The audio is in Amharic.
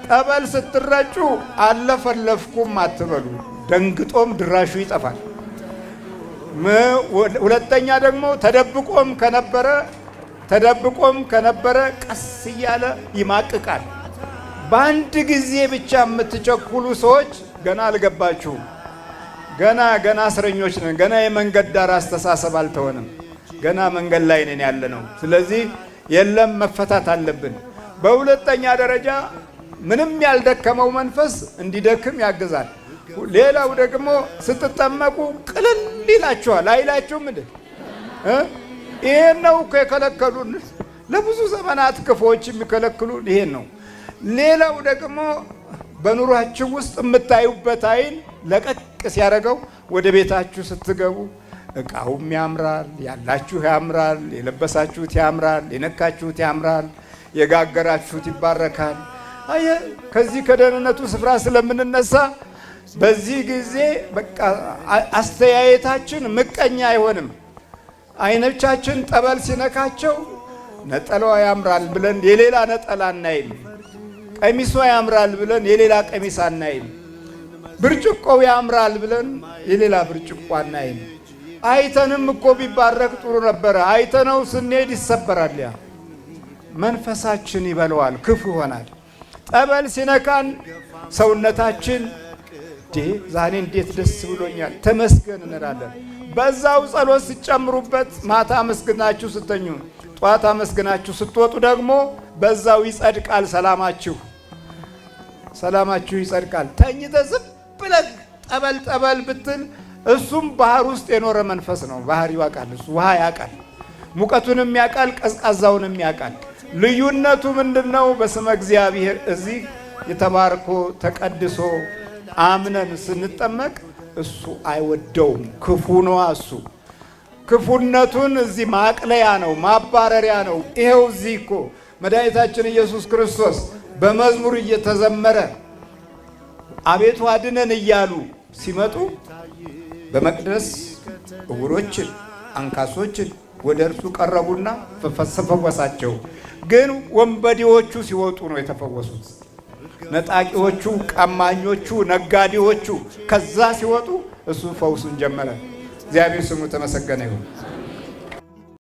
ጠበል ስትረጩ አለፈለፍኩም አትበሉ፣ ደንግጦም ድራሹ ይጠፋል። ሁለተኛ ደግሞ ተደብቆም ከነበረ ቀስ እያለ ይማቅቃል። በአንድ ጊዜ ብቻ የምትቸኩሉ ሰዎች ገና አልገባችሁም። ገና እስረኞች ነን። ገና የመንገድ ዳር አስተሳሰብ አልተሆንም። ገና መንገድ ላይ ነን ያለ ነው። ስለዚህ የለም መፈታት አለብን። በሁለተኛ ደረጃ ምንም ያልደከመው መንፈስ እንዲደክም ያግዛል። ሌላው ደግሞ ስትጠመቁ ቅልል ይላችኋል። አይላችሁም እንዴ? ይሄን ነው የከለከሉን ለብዙ ዘመናት ክፎች የሚከለክሉን ይሄን ነው። ሌላው ደግሞ በኑሯችሁ ውስጥ የምታዩበት አይን ለቀቅ ሲያደርገው ወደ ቤታችሁ ስትገቡ እቃውም ያምራል፣ ያላችሁ ያምራል፣ የለበሳችሁት ያምራል፣ የነካችሁት ያምራል፣ የጋገራችሁት ይባረካል። አየ ከዚህ ከደህንነቱ ስፍራ ስለምንነሳ በዚህ ጊዜ በቃ አስተያየታችን ምቀኛ አይሆንም። አይኖቻችን ጠበል ሲነካቸው ነጠላዋ ያምራል ብለን የሌላ ነጠላ አናይም። ቀሚሷ ያምራል ብለን የሌላ ቀሚስ አናይም። ብርጭቆው ያምራል ብለን የሌላ ብርጭቆ አናይም። አይተንም እኮ ቢባረክ ጥሩ ነበረ። አይተነው ስንሄድ ይሰበራል። ያ መንፈሳችን ይበለዋል፣ ክፉ ይሆናል። ጠበል ሲነካን ሰውነታችን ዛሬ እንዴት ደስ ብሎኛል ተመስገን እንላለን። በዛው ጸሎት ሲጨምሩበት ማታ አመስግናችሁ ስተኙ ጧት አመስግናችሁ ስትወጡ ደግሞ በዛው ይጸድቃል ሰላማችሁ ይጸድቃል። ተኝተ ዝም ብለህ ጠበል ብትል እሱም ባህር ውስጥ የኖረ መንፈስ ነው። ባህር ያውቃል፣ እሱ ውሃ ያውቃል፣ ሙቀቱንም ያውቃል፣ ቀዝቃዛውንም ያውቃል። ልዩነቱ ምንድነው? በስመ እግዚአብሔር እዚህ የተባርኮ ተቀድሶ አምነን ስንጠመቅ እሱ አይወደውም፣ ክፉ ነው። እሱ ክፉነቱን እዚህ ማቅለያ ነው፣ ማባረሪያ ነው። ይሄው እዚህ እኮ መድኃኒታችን ኢየሱስ ክርስቶስ በመዝሙር እየተዘመረ አቤቱ አድነን እያሉ ሲመጡ በመቅደስ እውሮችን አንካሶችን ወደ እርሱ ቀረቡና ፈወሳቸው። ግን ወንበዴዎቹ ሲወጡ ነው የተፈወሱት። ነጣቂዎቹ፣ ቀማኞቹ፣ ነጋዴዎቹ ከዛ ሲወጡ እሱ ፈውሱን ጀመረ። እግዚአብሔር ስሙ ተመሰገነ ይሁን።